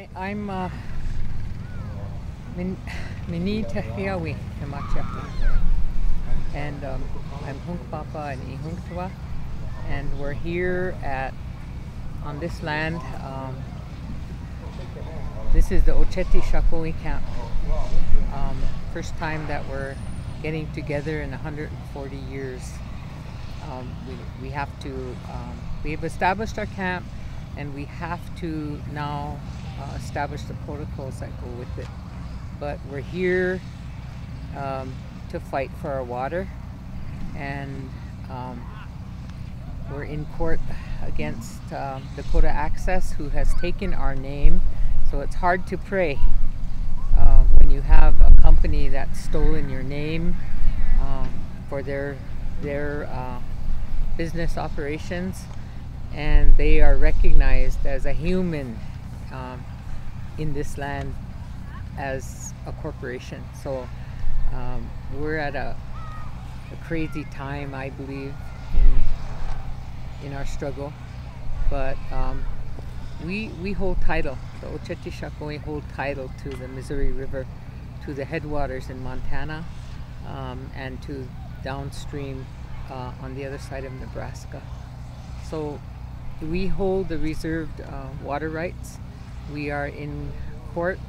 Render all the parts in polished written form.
I'm Mini Tehiawi Hamacha, and I'm Hunk Papa and Ihunktua, and we're here on this land. This is the Ocheti Shakoi camp. First time that we're getting together in 140 years. We have to, we've established our camp, and we have to now establish the protocols that go with it. But we're here to fight for our water, and we're in court against Dakota Access, who has taken our name. So it's hard to pray when you have a company that's stolen your name for their business operations, and they are recognized as a human in this land as a corporation. So we're at a crazy time, I believe, in our struggle, but we hold title. The Ocheti Shakoi hold title to the Missouri River, to the headwaters in Montana, and to downstream on the other side of Nebraska. So we hold the reserved water rights. We are in court.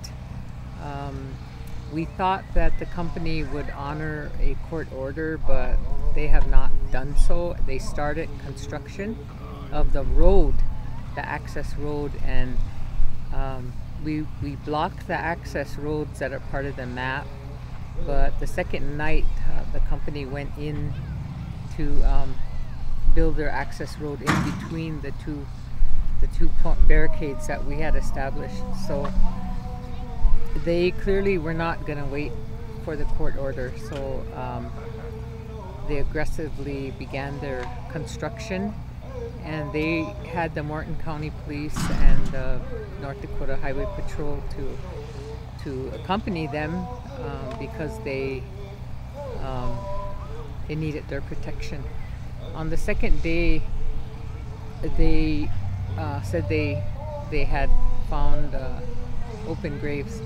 We thought that the company would honor a court order, but they have not done so. They started construction of the road, the access road, and we blocked the access roads that are part of the map. But the second night, the company went in to build their access road in between the two barricades that we had established. So they clearly were not going to wait for the court order. So they aggressively began their construction, and they had the Morton County Police and the North Dakota Highway Patrol to accompany them because they needed their protection. On the second day, they said they had found open graves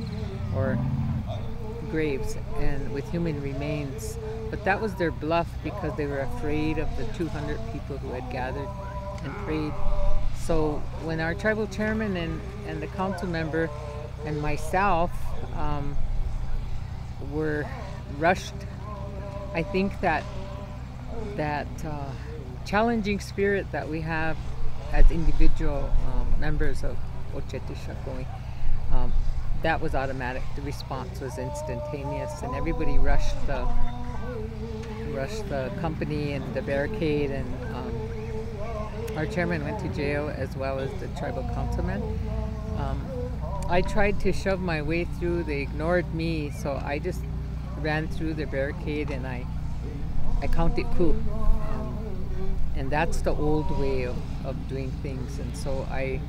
and with human remains, but that was their bluff because they were afraid of the 200 people who had gathered and prayed. So when our tribal chairman and the council member and myself were rushed, I think that challenging spirit that we have as individual members of Ocheti Shakoi, that was automatic. The response was instantaneous, and everybody rushed the company and the barricade, and our chairman went to jail as well as the tribal councilman. I tried to shove my way through. They ignored me, so I just ran through the barricade and I counted coup. And that's the old way of doing things. And so I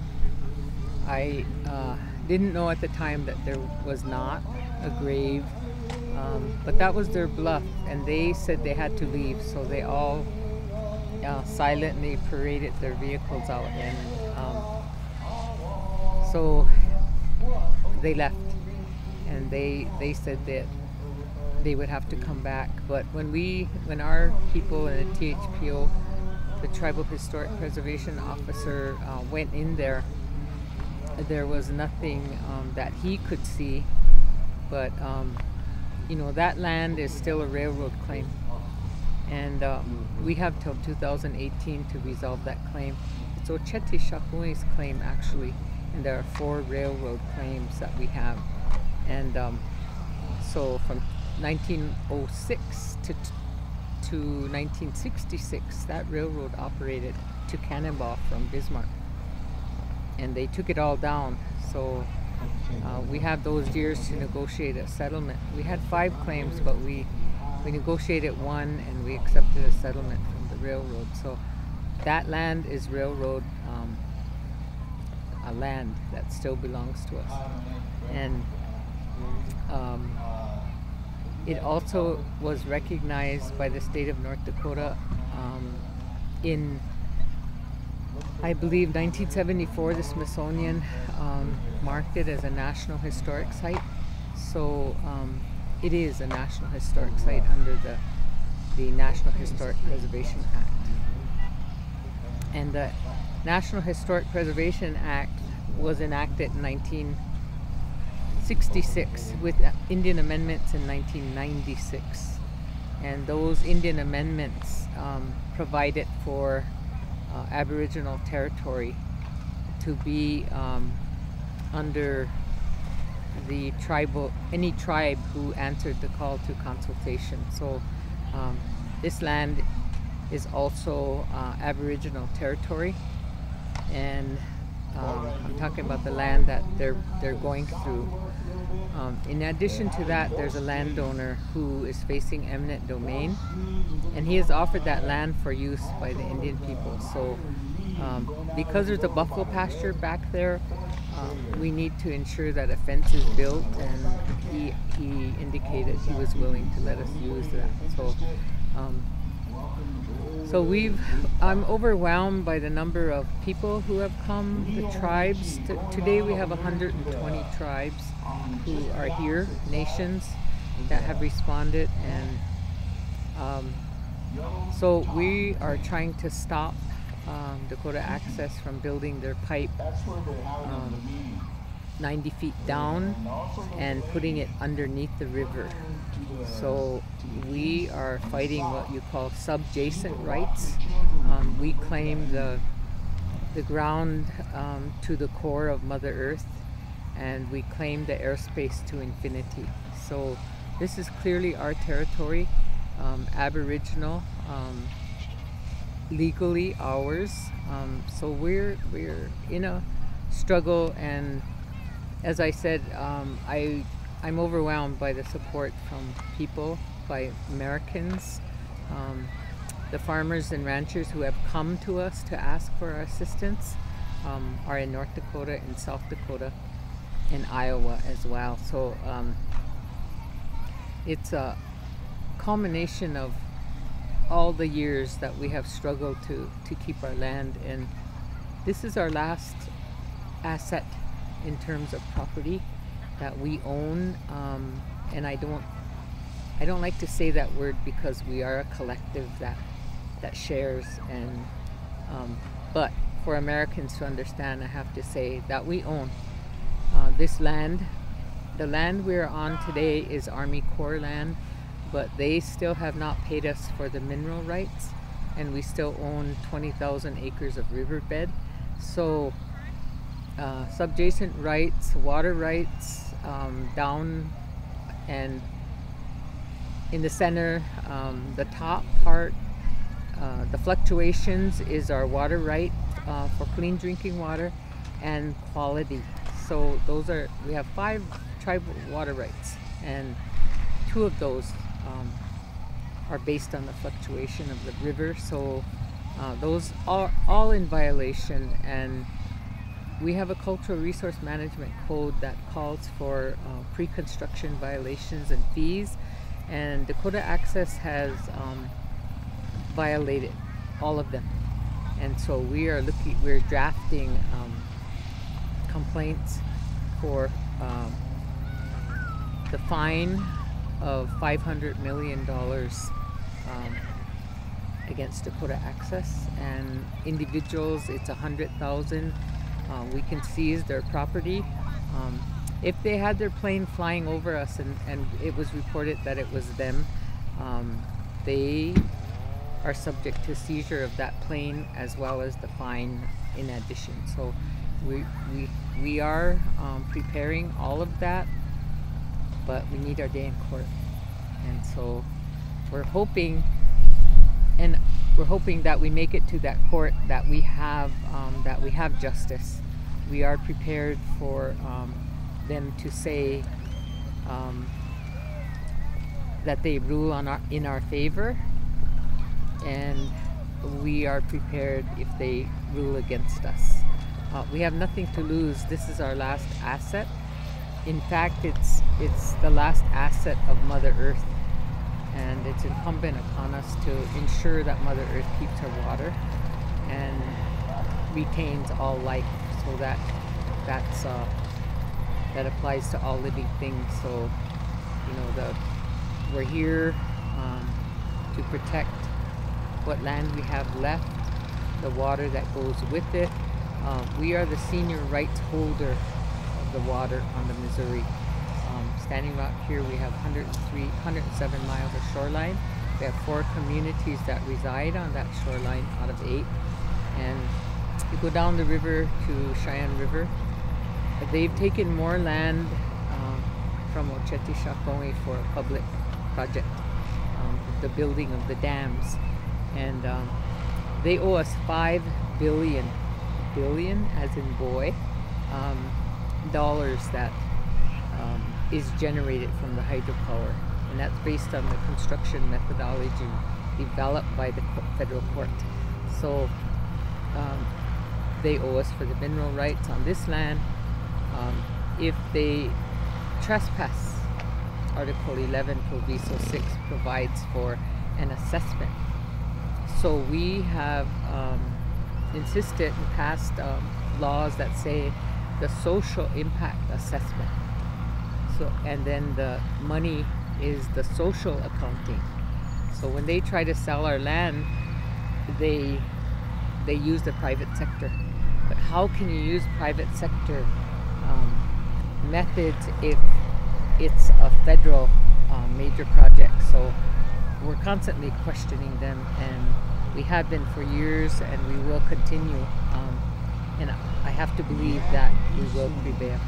didn't know at the time that there was not a grave, but that was their bluff, and they said they had to leave, so they all silently paraded their vehicles out, and so they left, and they said that they would have to come back. But when our people in the THPO, the Tribal Historic Preservation Officer, went in there was nothing that he could see, but that land is still a railroad claim, and we have till 2018 to resolve that claim. It's Ocheti Shakoi's claim, actually, and there are 4 railroad claims that we have. And so from 1906 to 1966, that railroad operated to Cannonball from Bismarck, and they took it all down. So we have those years to negotiate a settlement. We had 5 claims, but we negotiated 1, and we accepted a settlement from the railroad. So that land is railroad a land that still belongs to us. And it also was recognized by the state of North Dakota I believe 1974, the Smithsonian marked it as a National Historic Site. So it is a National Historic Site under the National Historic Preservation Act. And the National Historic Preservation Act was enacted in 1966 with Indian amendments in 1996. And those Indian amendments provided for Aboriginal territory to be under the any tribe who answered the call to consultation. So this land is also Aboriginal territory, and I'm talking about the land that they're going through. In addition to that, there's a landowner who is facing eminent domain, and he has offered that land for use by the Indian people. So because there's a buffalo pasture back there, we need to ensure that a fence is built, and he indicated he was willing to let us use that. So I'm overwhelmed by the number of people who have come, the tribes. Today we have 120 tribes who are here, nations that have responded, and so we are trying to stop Dakota Access from building their pipe 90 feet down and putting it underneath the river. So we are fighting what you call subjacent rights. We claim the ground to the core of Mother Earth, and we claim the airspace to infinity. So this is clearly our territory, Aboriginal, legally ours. So we're in a struggle, and as I said, I'm overwhelmed by the support from people, by Americans, the farmers and ranchers who have come to us to ask for our assistance are in North Dakota and South Dakota and Iowa as well. So it's a culmination of all the years that we have struggled to keep our land, and this is our last asset in terms of property that we own. And I don't like to say that word because we are a collective that shares, and but for Americans to understand, I have to say that we own this land. The land we're on today is Army Corps land, but they still have not paid us for the mineral rights, and we still own 20,000 acres of riverbed. So subjacent rights, water rights, down and in the center, the top part, the fluctuations is our water right for clean drinking water and quality. So those are, we have 5 tribal water rights, and 2 of those are based on the fluctuation of the river. So those are all in violation, and we have a cultural resource management code that calls for pre-construction violations and fees, and Dakota Access has violated all of them. And so we're drafting complaints for the fine of $500 million against Dakota Access, and individuals it's $100,000. We can seize their property. If they had their plane flying over us and it was reported that it was them, they are subject to seizure of that plane as well as the fine in addition. So we are preparing all of that, but we need our day in court. And so we're hoping that we make it to that court, that we have justice. We are prepared for them to say that they rule in our favor, and we are prepared if they rule against us. We have nothing to lose. This is our last asset. In fact, it's the last asset of Mother Earth, and it's incumbent upon us to ensure that Mother Earth keeps her water. And retains all life. So that applies to all living things. So we're here to protect what land we have left, the water that goes with it. We are the senior rights holder of the water on the Missouri. Standing Rock here, we have 107 miles of shoreline. We have 4 communities that reside on that shoreline out of 8. And you go down the river to Cheyenne River. They've taken more land from Ocheti Shakongwe for a public project, the building of the dams. And they owe us $5 billion as in boy, dollars that is generated from the hydropower, and that's based on the construction methodology developed by the federal court. So they owe us for the mineral rights on this land. If they trespass, Article 11 Proviso 6 provides for an assessment. So we have insisted and passed laws that say the social impact assessment. So, and then the money is the social accounting. So when they try to sell our land, they use the private sector. But how can you use private sector methods if it's a federal major project? So we're constantly questioning them, and we have been for years, and we will continue. And I have to believe that we will prevail.